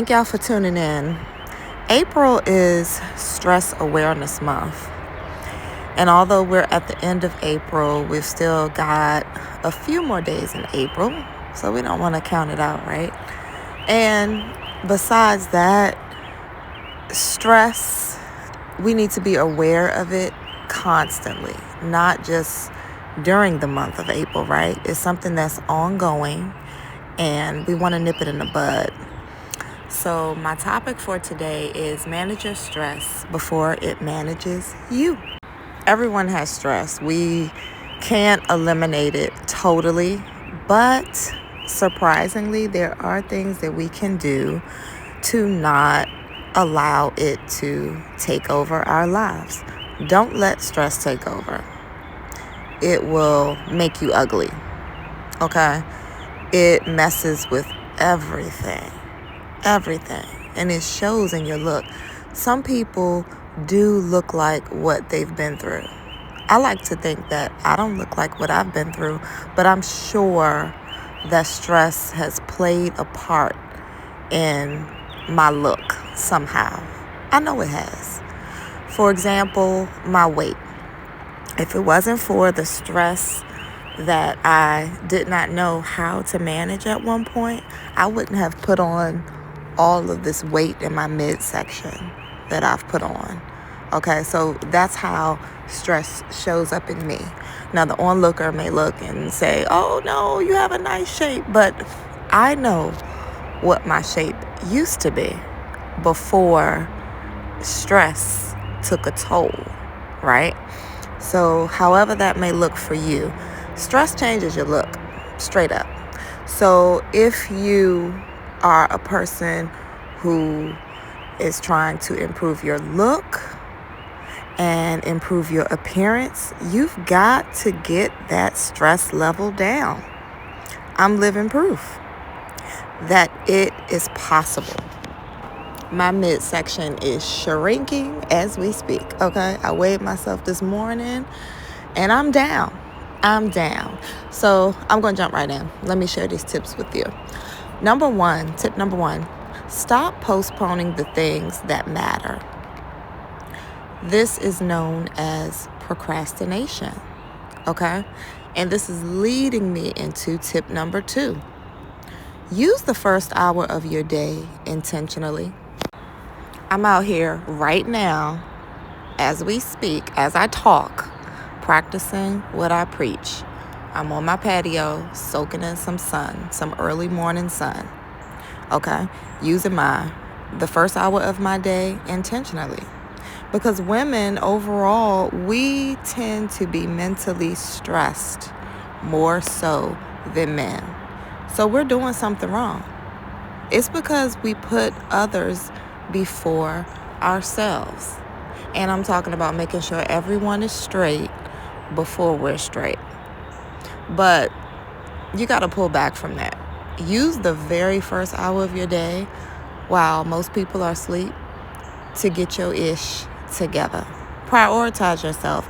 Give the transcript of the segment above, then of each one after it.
Thank y'all for tuning in. April is Stress Awareness Month. And although we're at the end of April, we've still got a few more days in April. So we don't want to count it out, right? And besides that, stress, we need to be aware of it constantly, not just during the month of April, right? It's something that's ongoing and we want to nip it in the bud. So my topic for today is manage your stress before it manages you. Everyone has stress. We can't eliminate it totally, but surprisingly, there are things that we can do to not allow it to take over our lives. Don't let stress take over. It will make you ugly, okay? It messes with everything, and it shows in your look. Some people do look like what they've been through. I like to think that I don't look like what I've been through, but I'm sure that stress has played a part in my look somehow. I know it has. For example, my weight. If it wasn't for the stress that I did not know how to manage at one point, I wouldn't have put on all of this weight in my midsection that I've put on. Okay, so that's how stress shows up in me. Now, the onlooker may look and say, oh no, you have a nice shape, but I know what my shape used to be before stress took a toll, right? So however that may look for you, stress changes your look, straight up. So if you are a person who is trying to improve your look and improve your appearance, you've got to get that stress level down. I'm living proof that it is possible. My midsection is shrinking as we speak, okay? I weighed myself this morning and I'm down. So I'm going to jump right in. Let me share these tips with you. Tip number one, stop postponing the things that matter. This is known as procrastination, okay? And this is leading me into tip number 2. Use the first hour of your day intentionally. I'm out here right now, as we speak, as I talk, practicing what I preach. I'm on my patio, soaking in some sun, some early morning sun. Okay, using the first hour of my day intentionally. Because women overall, we tend to be mentally stressed more so than men. So we're doing something wrong. It's because we put others before ourselves. And I'm talking about making sure everyone is straight before we're straight. But you got to pull back from that. Use the very first hour of your day while most people are asleep to get your ish together. Prioritize yourself.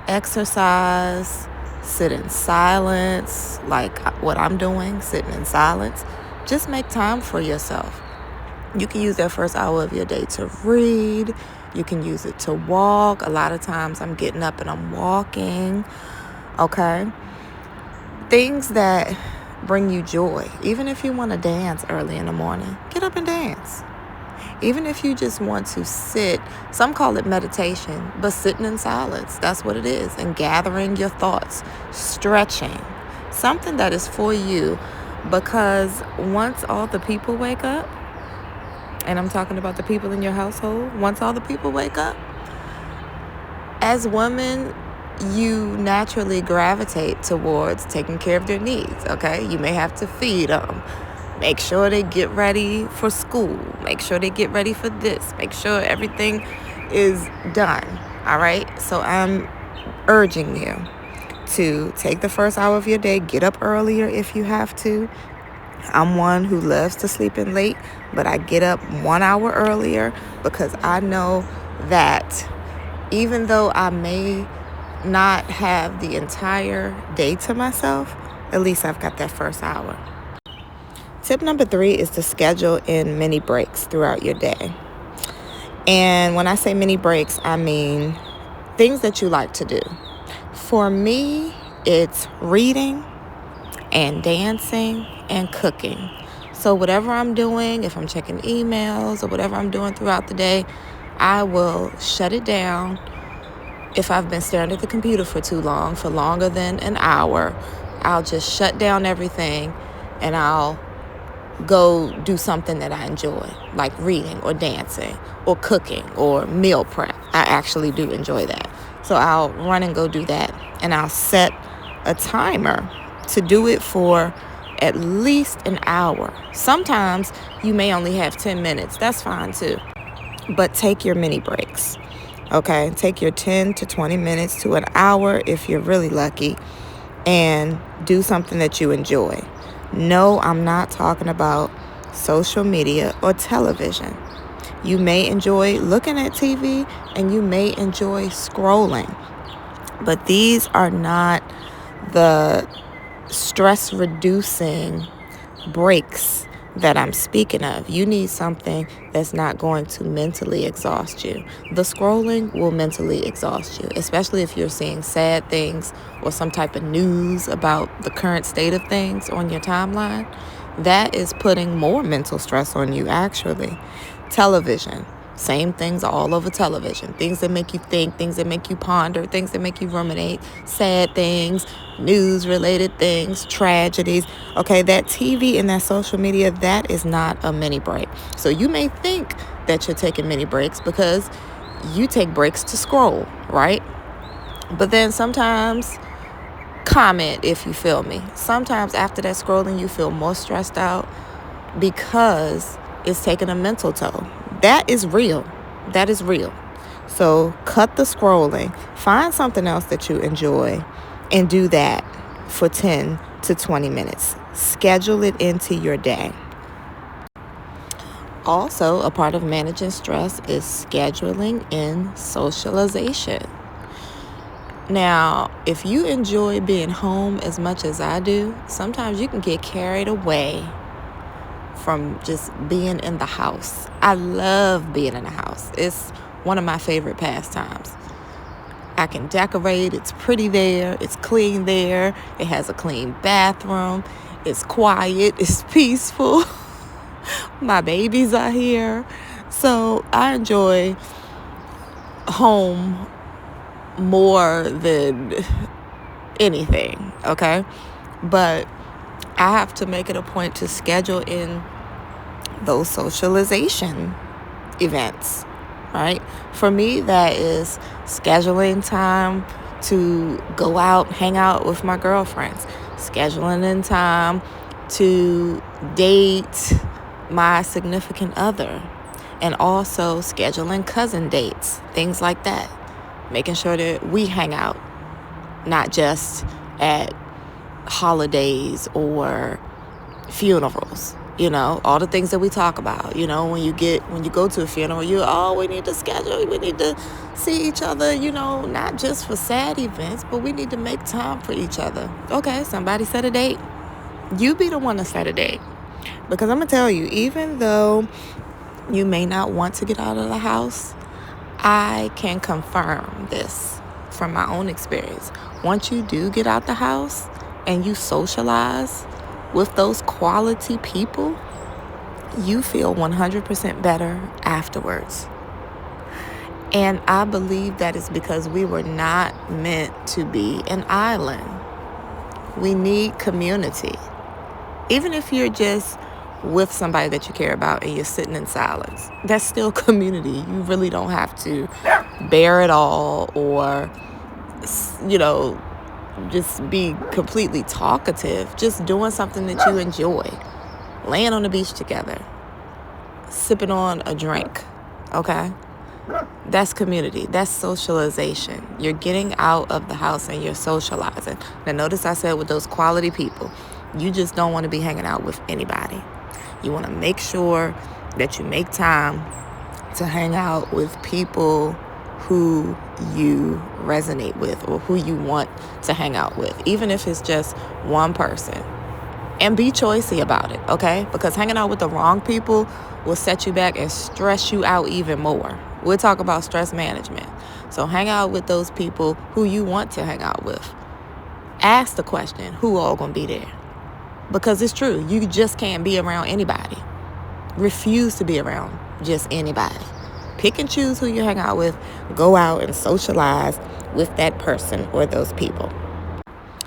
Exercise, sit in silence, like what I'm doing, sitting in silence. Just make time for yourself. You can use that first hour of your day to read. You can use it to walk. A lot of times I'm getting up and I'm walking. Okay? Things that bring you joy. Even if you want to dance early in the morning, get up and dance. Even if you just want to sit, some call it meditation, but sitting in silence, that's what it is. And gathering your thoughts, stretching, something that is for you. Because once all the people wake up, and I'm talking about the people in your household, once all the people wake up, as women, you naturally gravitate towards taking care of their needs, okay? You may have to feed them. Make sure they get ready for school. Make sure they get ready for this. Make sure everything is done, all right? So I'm urging you to take the first hour of your day, get up earlier if you have to. I'm one who loves to sleep in late, but I get up 1 hour earlier because I know that even though I may not have the entire day to myself, at least I've got that first hour. Tip number 3 is to schedule in mini breaks throughout your day. And when I say mini breaks, I mean things that you like to do. For me, it's reading and dancing and cooking. So whatever I'm doing, if I'm checking emails or whatever I'm doing throughout the day, I will shut it down. If I've been staring at the computer for too long, for longer than an hour, I'll just shut down everything and I'll go do something that I enjoy, like reading or dancing or cooking or meal prep. I actually do enjoy that. So I'll run and go do that, and I'll set a timer to do it for at least an hour. Sometimes you may only have 10 minutes. That's fine too. But take your mini breaks. Okay, take your 10 to 20 minutes to an hour if you're really lucky, and do something that you enjoy. No, I'm not talking about social media or television. You may enjoy looking at TV and you may enjoy scrolling, but these are not the stress-reducing breaks that I'm speaking of. You need something that's not going to mentally exhaust you. The scrolling will mentally exhaust you, especially if you're seeing sad things or some type of news about the current state of things on your timeline. That is putting more mental stress on you, actually. Television. Same things all over television. Things that make you think, things that make you ponder, things that make you ruminate, sad things, news-related things, tragedies. Okay, that TV and that social media, that is not a mini break. So you may think that you're taking mini breaks because you take breaks to scroll, right? But then sometimes, comment if you feel me, sometimes after that scrolling, you feel more stressed out because it's taking a mental toll. That is real. That is real. So cut the scrolling. Find something else that you enjoy and do that for 10 to 20 minutes. Schedule it into your day. Also, a part of managing stress is scheduling in socialization. Now, if you enjoy being home as much as I do, sometimes you can get carried away from just being in the house. I love being in the house. It's one of my favorite pastimes. I can decorate. It's pretty there. It's clean there. It has a clean bathroom. It's quiet. It's peaceful. My babies are here. So I enjoy home more than anything, okay? But I have to make it a point to schedule in those socialization events, right? For me, that is scheduling time to go out, hang out with my girlfriends, scheduling in time to date my significant other, and also scheduling cousin dates, things like that. Making sure that we hang out, not just at holidays or funerals. You know, all the things that we talk about. You know, when you go to a funeral, we need to schedule, we need to see each other, you know, not just for sad events, but we need to make time for each other. Okay, somebody set a date. You be the one to set a date. Because I'm going to tell you, even though you may not want to get out of the house, I can confirm this from my own experience. Once you do get out the house and you socialize with those quality people, you feel 100% better afterwards. And I believe that is because we were not meant to be an island. We need community. Even if you're just with somebody that you care about and you're sitting in silence, that's still community. You really don't have to bear it all or, you know, just be completely talkative. Just doing something that you enjoy. Laying on the beach together. Sipping on a drink. Okay? That's community. That's socialization. You're getting out of the house and you're socializing. Now notice I said with those quality people, you just don't want to be hanging out with anybody. You want to make sure that you make time to hang out with people who you resonate with or who you want to hang out with, even if it's just one person. And be choicey about it, okay? Because hanging out with the wrong people will set you back and stress you out even more. We'll talk about stress management. So hang out with those people who you want to hang out with. Ask the question, who all gonna be there? Because it's true, you just can't be around anybody. Refuse to be around just anybody. Pick and choose who you hang out with. Go out and socialize with that person or those people.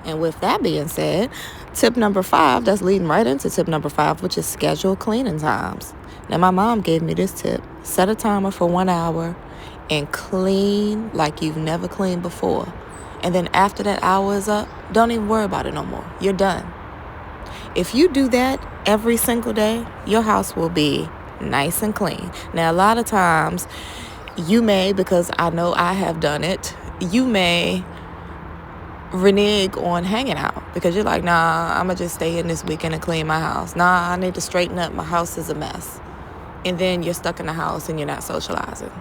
And with that being said, tip number 5, that's leading right into tip number 5, which is schedule cleaning times. Now, my mom gave me this tip. Set a timer for 1 hour and clean like you've never cleaned before. And then after that hour is up, don't even worry about it no more. You're done. If you do that every single day, your house will be nice and clean. Now, a lot of times you may, because I know I have done it, you may renege on hanging out because you're like, nah, I'm going to just stay in this weekend and clean my house. Nah, I need to straighten up. My house is a mess. And then you're stuck in the house and you're not socializing.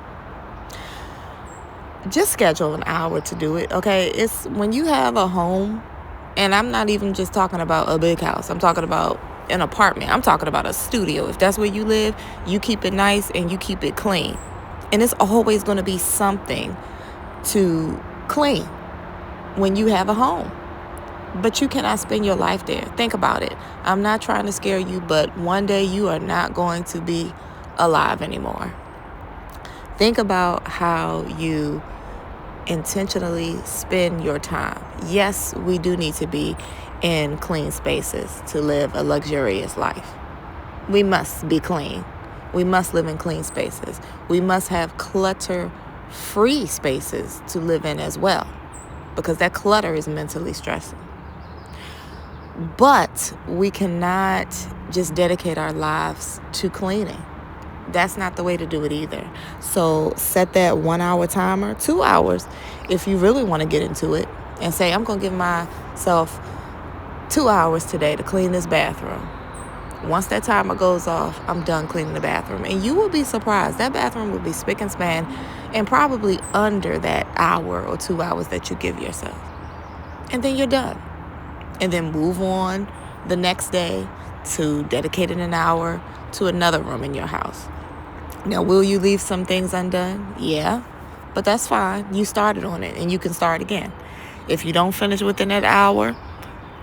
Just schedule an hour to do it, okay? It's when you have a home, and I'm not even just talking about a big house. I'm talking about an apartment. I'm talking about a studio. If that's where you live, you keep it nice and you keep it clean. And it's always going to be something to clean when you have a home. But you cannot spend your life there. Think about it. I'm not trying to scare you, but one day you are not going to be alive anymore. Think about how you intentionally spend your time. Yes, we do need to be in clean spaces to live a luxurious life. We must be clean. We must live in clean spaces. We must have clutter-free spaces to live in as well, because that clutter is mentally stressing. But we cannot just dedicate our lives to cleaning. That's not the way to do it either. So set that 1 hour timer, 2 hours, if you really want to get into it, and say, I'm going to give myself 2 hours today to clean this bathroom. Once that timer goes off, I'm done cleaning the bathroom. And you will be surprised. That bathroom will be spick and span and probably under that hour or 2 hours that you give yourself. And then you're done. And then move on the next day to dedicating an hour to another room in your house. Now, will you leave some things undone? Yeah, but that's fine. You started on it and you can start again. If you don't finish within that hour,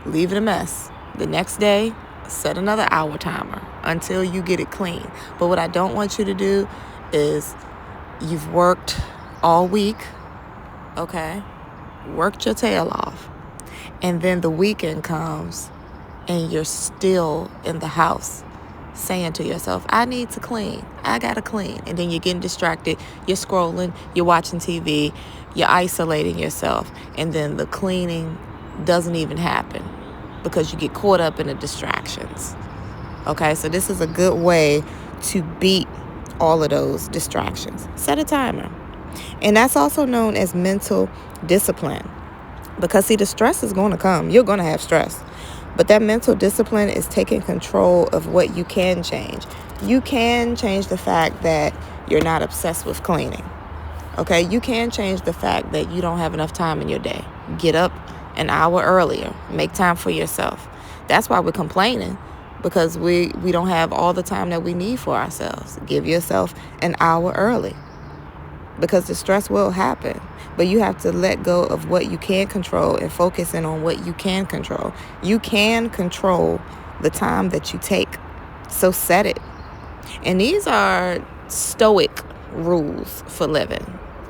leave it a mess. The next day, set another hour timer until you get it clean. But what I don't want you to do is you've worked all week, okay? Worked your tail off. And then the weekend comes and you're still in the house saying to yourself, I need to clean. I got to clean. And then you're getting distracted. You're scrolling. You're watching TV. You're isolating yourself. And then the cleaning doesn't even happen because you get caught up in the distractions. Okay, so this is a good way to beat all of those distractions. Set a timer. And that's also known as mental discipline. Because, see, the stress is going to come. You're going to have stress. But that mental discipline is taking control of what you can change. You can change the fact that you're not obsessed with cleaning. Okay? You can change the fact that you don't have enough time in your day. Get up an hour earlier. Make time for yourself. That's why we're complaining, because we don't have all the time that we need for ourselves. Give yourself an hour early, because the stress will happen. But you have to let go of what you can't control and focus in on what you can control. You can control the time that you take. So set it. And these are stoic rules for living.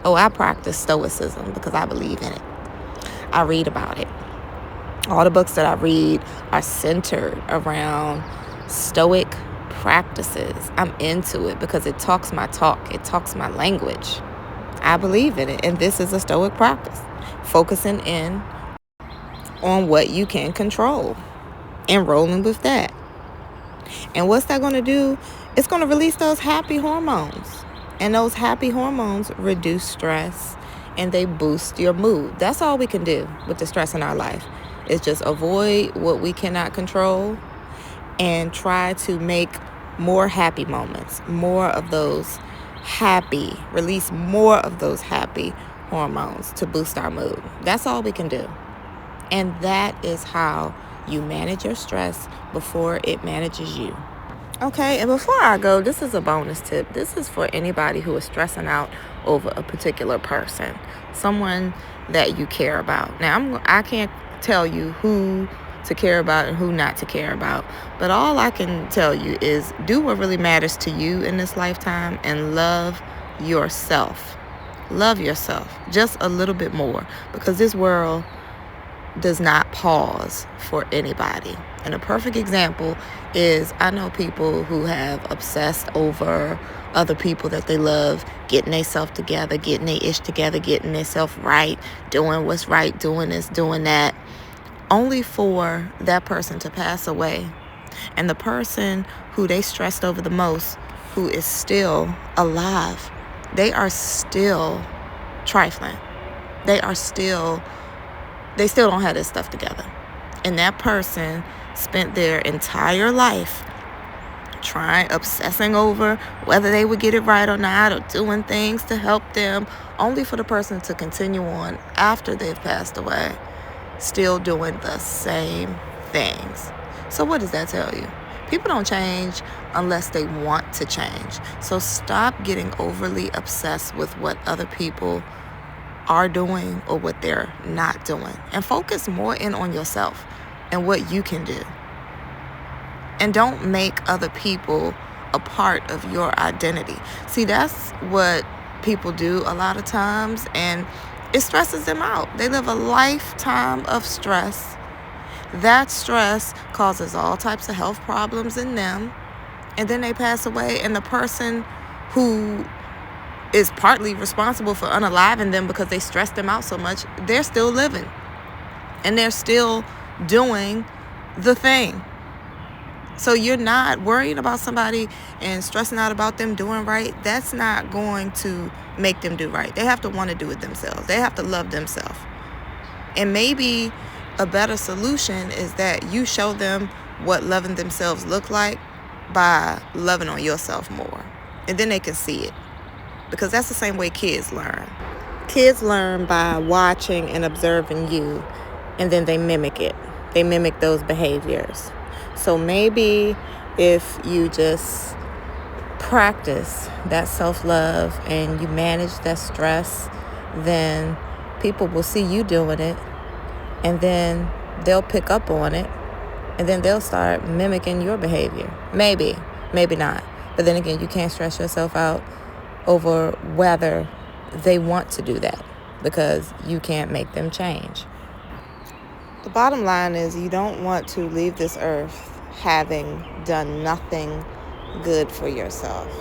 Oh, I practice stoicism because I believe in it. I read about it. All the books that I read are centered around stoic practices. I'm into it because it talks my talk. It talks my language. I believe in it, and this is a stoic practice, focusing in on what you can control and rolling with that. And what's that going to do? It's going to release those happy hormones, and those happy hormones reduce stress and they boost your mood. That's all we can do with the stress in our life, is just avoid what we cannot control and try to make more happy moments, more of those happy, release more of those happy hormones to boost our mood. That's all we can do. And that is how You manage your stress before it manages you. Okay, and before I go, this is a bonus tip. This is for anybody who is stressing out over a particular person, someone that you care about. Now, I can't tell you who to care about and who not to care about, but all I can tell you is do what really matters to you in this lifetime and love yourself. Love yourself just a little bit more, because this world does not pause for anybody. And a perfect example is, I know people who have obsessed over other people that they love getting themselves together, getting their ish together, getting themselves right, doing what's right, doing this, doing that, only for that person to pass away. And the person who they stressed over the most, who is still alive, they are still trifling. They still don't have this stuff together. And that person spent their entire life obsessing over whether they would get it right or not, or doing things to help them, only for the person to continue on after they've passed away, still doing the same things. So what does that tell you? People don't change unless they want to change. So stop getting overly obsessed with what other people are doing or what they're not doing, and focus more in on yourself and what you can do. And don't make other people a part of your identity. See, that's what people do a lot of times, and it stresses them out. They live a lifetime of stress. That stress causes all types of health problems in them, and then they pass away, and the person who is partly responsible for unaliving them because they stressed them out so much, they're still living and they're still doing the thing. So you're not worrying about somebody and stressing out about them doing right. That's not going to make them do right. They have to want to do it themselves. They have to love themselves. And maybe a better solution is that you show them what loving themselves look like by loving on yourself more. And then they can see it. Because that's the same way kids learn. Kids learn by watching and observing you, and then they mimic it. They mimic those behaviors. So maybe if you just practice that self-love and you manage that stress, then people will see you doing it, and then they'll pick up on it, and then they'll start mimicking your behavior. Maybe not. But then again, you can't stress yourself out over whether they want to do that, because you can't make them change. The bottom line is, you don't want to leave this earth having done nothing good for yourself,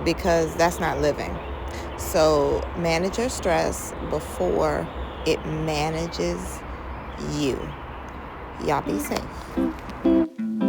because that's not living. So manage your stress before it manages you. Y'all be safe.